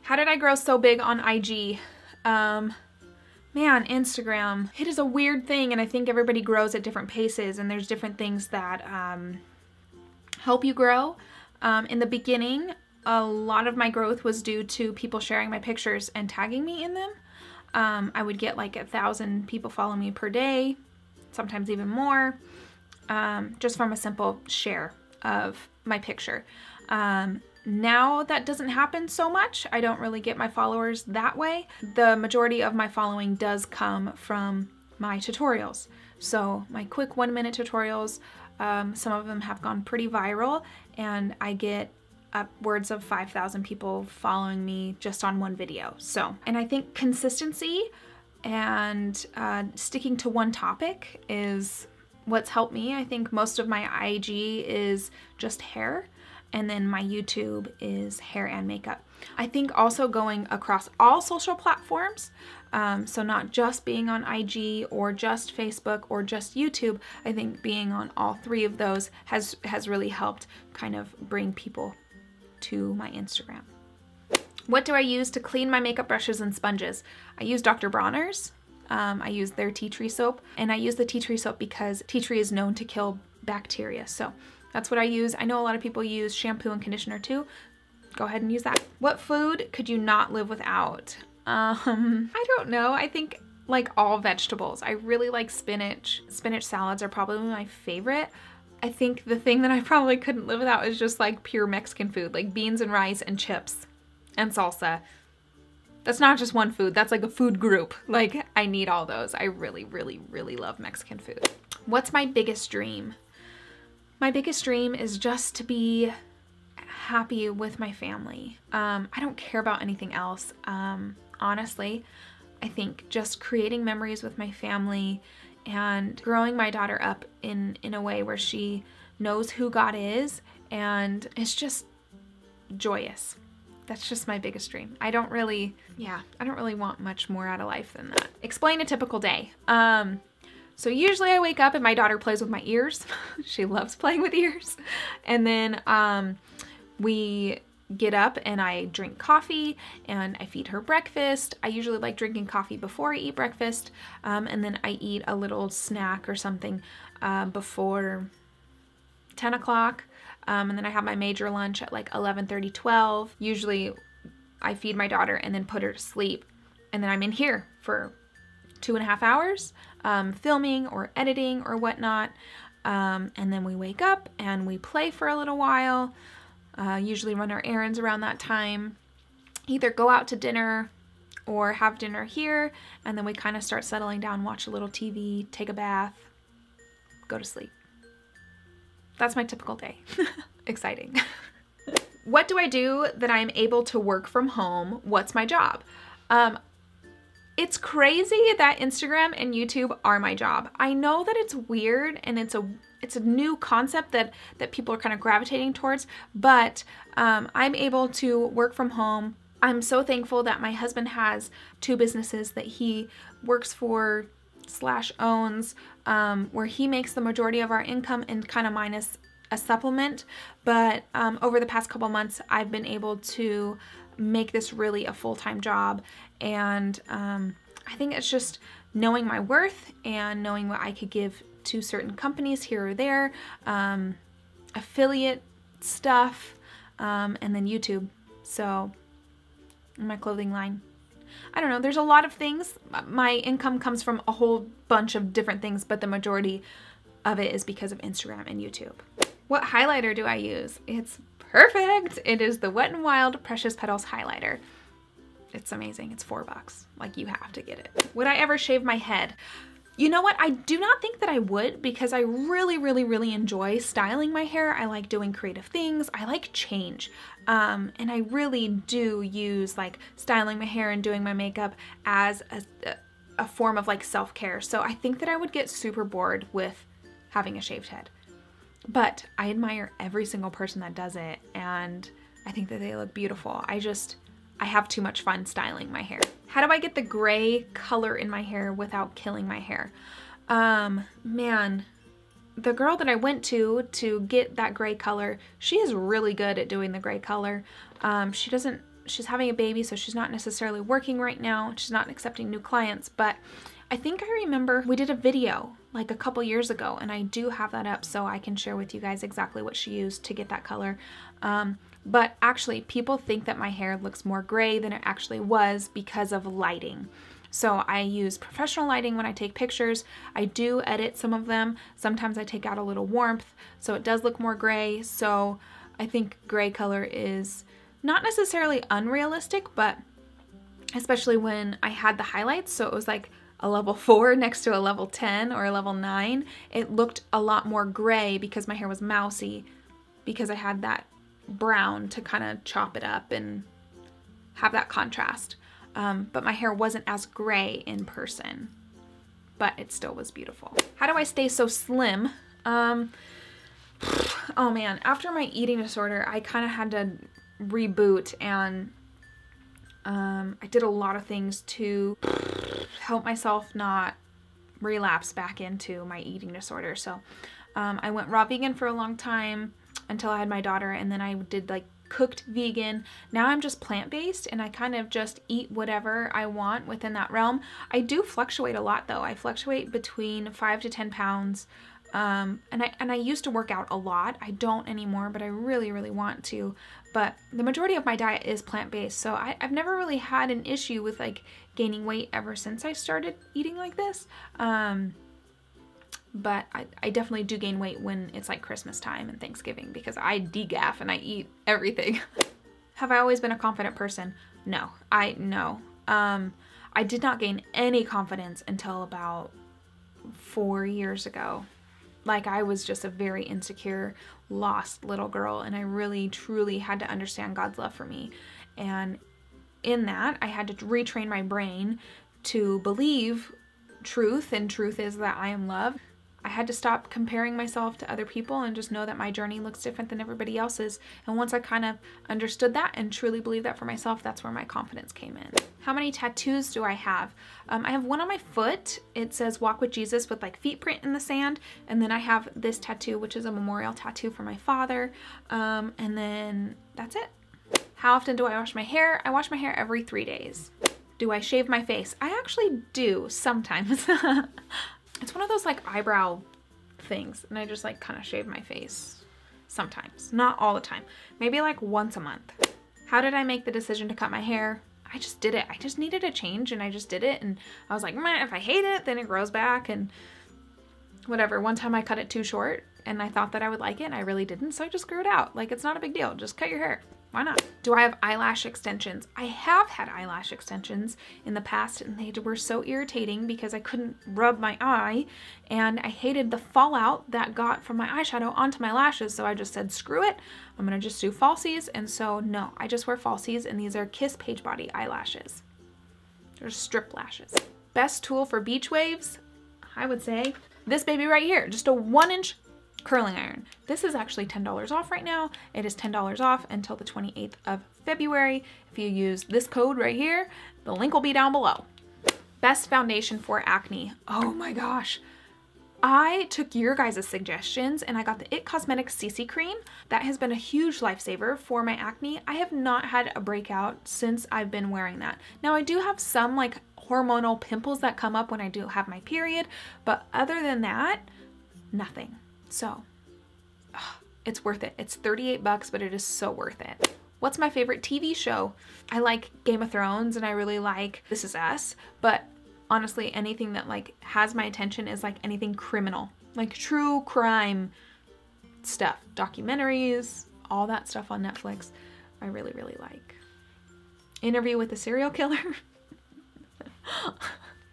How did I grow so big on IG? Man, Instagram. It is a weird thing, and I think everybody grows at different paces, and there's different things that help you grow. In the beginning, a lot of my growth was due to people sharing my pictures and tagging me in them. I would get like 1,000 people follow me per day, sometimes even more, just from a simple share of my picture. Now that doesn't happen so much. I don't really get my followers that way. The majority of my following does come from my tutorials. So my quick 1-minute tutorials, some of them have gone pretty viral, and I get upwards of 5,000 people following me just on one video. So, and I think consistency and sticking to one topic is what's helped me. I think most of my IG is just hair, and then my YouTube is hair and makeup. I think also going across all social platforms, so not just being on IG or just Facebook or just YouTube, I think being on all 3 of those has really helped kind of bring people to my Instagram. What do I use to clean my makeup brushes and sponges? I use Dr. Bronner's. I use their tea tree soap, and I use the tea tree soap because tea tree is known to kill bacteria. So that's what I use. I know a lot of people use shampoo and conditioner too. Go ahead and use that. What food could you not live without? I don't know. I think like all vegetables. I really like spinach. Spinach salads are probably my favorite. I think the thing that I probably couldn't live without is just like pure Mexican food, like beans and rice and chips and salsa. That's not just one food, that's like a food group. Like I need all those. I really, really, really love Mexican food. What's my biggest dream? My biggest dream is just to be happy with my family. I don't care about anything else. Honestly, I think just creating memories with my family and growing my daughter up in a way where she knows who God is and is just joyous. That's just my biggest dream. I don't really want much more out of life than that. Explain a typical day. So usually I wake up and my daughter plays with my ears. She loves playing with ears. And then we get up and I drink coffee and I feed her breakfast. I usually like drinking coffee before I eat breakfast. And then I eat a little snack or something before 10 o'clock. And then I have my major lunch at like 11:30, 12. Usually I feed my daughter and then put her to sleep. And then I'm in here for 2.5 hours filming or editing or whatnot. And then we wake up and we play for a little while. Usually run our errands around that time. Either go out to dinner or have dinner here. And then we kind of start settling down, watch a little TV, take a bath, go to sleep. That's my typical day. Exciting. What do I do that I'm able to work from home? What's my job? It's crazy that Instagram and YouTube are my job. I know that it's weird and it's a new concept that people are kind of gravitating towards, but I'm able to work from home. I'm so thankful that my husband has 2 businesses that he works for / owns, where he makes the majority of our income and kind of minus a supplement. But over the past couple months, I've been able to make this really a full-time job. And I think it's just knowing my worth and knowing what I could give to certain companies here or there, affiliate stuff, and then YouTube. So my clothing line. I don't know, there's a lot of things. My income comes from a whole bunch of different things, but the majority of it is because of Instagram and YouTube. What highlighter do I use? It's perfect. It is the Wet n Wild Precious Petals highlighter. It's amazing. It's $4. Like, you have to get it. Would I ever shave my head? You know what? I do not think that I would, because I really, really, really enjoy styling my hair. I like doing creative things. I like change. And I really do use like styling my hair and doing my makeup as a form of like self-care. So I think that I would get super bored with having a shaved head. But I admire every single person that does it, and I think that they look beautiful. I have too much fun styling my hair. How do I get the gray color in my hair without killing my hair? Man, the girl that I went to get that gray color, she is really good at doing the gray color. She doesn't she's having a baby, so she's not necessarily working right now. She's not accepting new clients, but I think I remember we did a video like a couple years ago, and I do have that up so I can share with you guys exactly what she used to get that color. But actually, people think that my hair looks more gray than it actually was because of lighting. So I use professional lighting when I take pictures. I do edit some of them. Sometimes I take out a little warmth, so it does look more gray. So I think gray color is not necessarily unrealistic, but especially when I had the highlights, so it was like a level 4 next to a level 10 or a level 9, it looked a lot more gray because my hair was mousy, because I had that brown to kind of chop it up and have that contrast. But my hair wasn't as gray in person, but it still was beautiful. How do I stay so slim? Oh man, after my eating disorder, I kind of had to reboot, and I did a lot of things to help myself not relapse back into my eating disorder. So I went raw vegan for a long time until I had my daughter, and then I did like cooked vegan. Now I'm just plant-based, and I kind of just eat whatever I want within that realm. I do fluctuate a lot though. I fluctuate between 5 to 10 pounds. And I used to work out a lot. I don't anymore, but I really, really want to. But the majority of my diet is plant-based, so I've never really had an issue with like gaining weight ever since I started eating like this. But I definitely do gain weight when it's like Christmas time and Thanksgiving, because I degaff and I eat everything. Have I always been a confident person? No. I did not gain any confidence until about 4 years ago. Like, I was just a very insecure, lost little girl, and I really, truly had to understand God's love for me. And in that, I had to retrain my brain to believe truth, and truth is that I am loved. I had to stop comparing myself to other people and just know that my journey looks different than everybody else's. And once I kind of understood that and truly believed that for myself, that's where my confidence came in. How many tattoos do I have? I have one on my foot. It says Walk with Jesus with like feet print in the sand. And then I have this tattoo, which is a memorial tattoo for my father. And then that's it. How often do I wash my hair? I wash my hair every 3 days. Do I shave my face? I actually do sometimes. It's one of those like eyebrow things, and I just like kind of shave my face sometimes, not all the time, maybe like once a month. How did I make the decision to cut my hair? I just did it. I just needed a change, and I just did it, and I was like, man, if I hate it, then it grows back, and whatever. One time I cut it too short, and I thought that I would like it, and I really didn't, so I just grew it out. Like, it's not a big deal. Just cut your hair. Why not? Do I have eyelash extensions? I have had eyelash extensions in the past, and they were so irritating because I couldn't rub my eye, and I hated the fallout that got from my eyeshadow onto my lashes, so I just said, screw it. I'm gonna just do falsies, and so no, I just wear falsies, and these are Kiss Page Body eyelashes. They're strip lashes. Best tool for beach waves? I would say this baby right here, just a 1-inch curling iron. This is actually $10 off right now. It is $10 off until the 28th of February. If you use this code right here, the link will be down below. Best foundation for acne. Oh my gosh. I took your guys' suggestions and I got the It Cosmetics CC cream. That has been a huge lifesaver for my acne. I have not had a breakout since I've been wearing that. Now I do have some like hormonal pimples that come up when I do have my period, but other than that, nothing. So, it's worth it. It's 38 bucks, but it is so worth it. What's my favorite TV show? I like Game of Thrones, and I really like This Is Us, but honestly, anything that like has my attention is like anything criminal, like true crime stuff, documentaries, all that stuff on Netflix. I really, really like. Interview with a Serial Killer.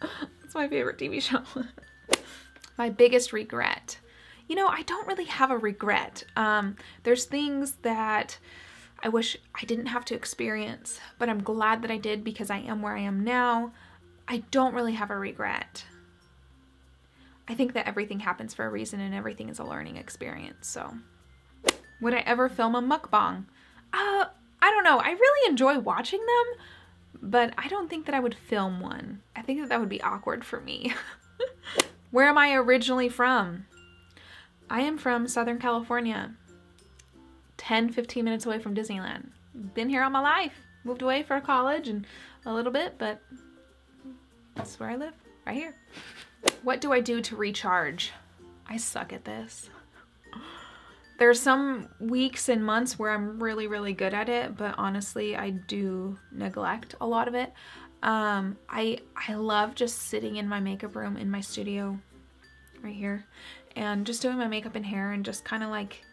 That's my favorite TV show. My biggest regret. You know, I don't really have a regret. There's things that I wish I didn't have to experience, but I'm glad that I did because I am where I am now. I don't really have a regret. I think that everything happens for a reason and everything is a learning experience, so. Would I ever film a mukbang? I don't know. I really enjoy watching them, but I don't think that I would film one. I think that that would be awkward for me. Where am I originally from? I am from Southern California, 10-15 minutes away from Disneyland. Been here all my life. moved away for college and a little bit, but that's where I live, right here. What do I do to recharge? I suck at this. There's some weeks and months where I'm really, really good at it, but honestly, I do neglect a lot of it. I love just sitting in my makeup room in my studio right here and just doing my makeup and hair and just kind of like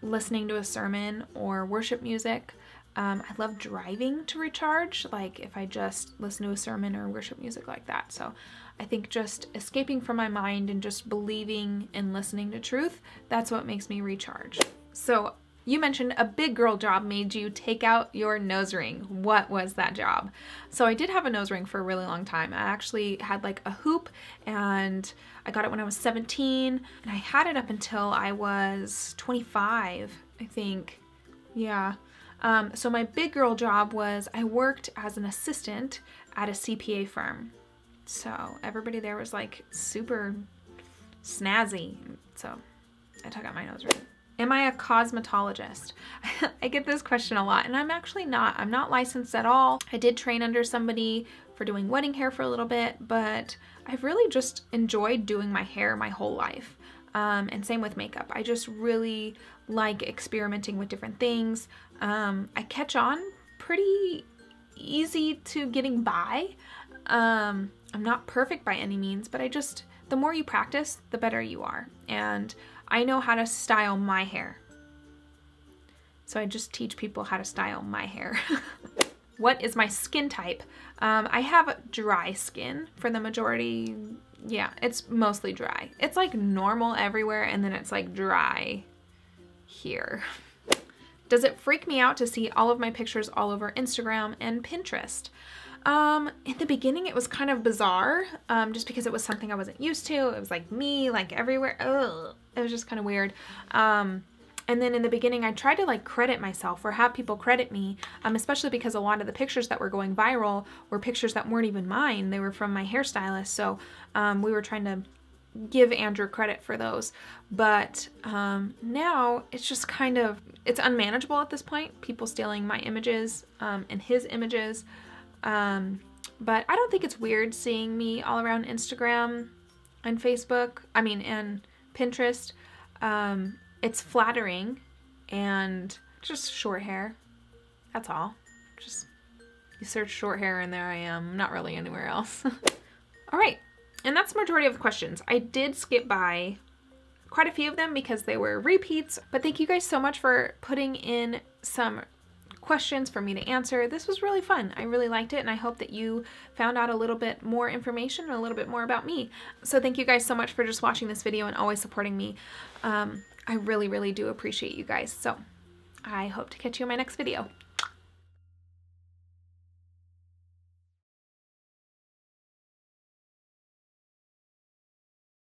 listening to a sermon or worship music. I love driving to recharge, like if I just listen to a sermon or worship music like that. So I think just escaping from my mind and just believing and listening to truth, that's what makes me recharge. So you mentioned a big girl job made you take out your nose ring. What was that job? So I did have a nose ring for a really long time. I actually had like a hoop and I got it when I was 17 and I had it up until I was 25, I think. Yeah. So my big girl job was I worked as an assistant at a CPA firm. So everybody there was like super snazzy. So I took out my nose ring. Am I a cosmetologist? I get this question a lot and I'm actually not. I'm not licensed at all. I did train under somebody for doing wedding hair for a little bit, but I've really just enjoyed doing my hair my whole life. And same with makeup. I just really like experimenting with different things. I catch on pretty easy to getting by. I'm not perfect by any means, but the more you practice, the better you are. And I know how to style my hair. So I just teach people how to style my hair. What is my skin type? I have dry skin for the majority. Yeah, it's mostly dry. It's like normal everywhere and then it's like dry here. Does it freak me out to see all of my pictures all over Instagram and Pinterest? In the beginning it was kind of bizarre, just because it was something I wasn't used to. It was like me, like everywhere. Ugh. It was just kind of weird. And then in the beginning I tried to like credit myself or have people credit me, especially because a lot of the pictures that were going viral were pictures that weren't even mine. They were from my hairstylist. So we were trying to give Andrew credit for those. But now it's just kind of, it's unmanageable at this point. People stealing my images and his images. But I don't think it's weird seeing me all around Instagram and Facebook, and Pinterest. It's flattering and just short hair. That's all. Just you search short hair and there I am. Not really anywhere else. All right. And that's the majority of the questions. I did skip by quite a few of them because they were repeats, but thank you guys so much for putting in some questions for me to answer. This was really fun. I really liked it and I hope that you found out a little bit more information and a little bit more about me. So thank you guys so much for just watching this video and always supporting me. I really, really do appreciate you guys. So I hope to catch you in my next video.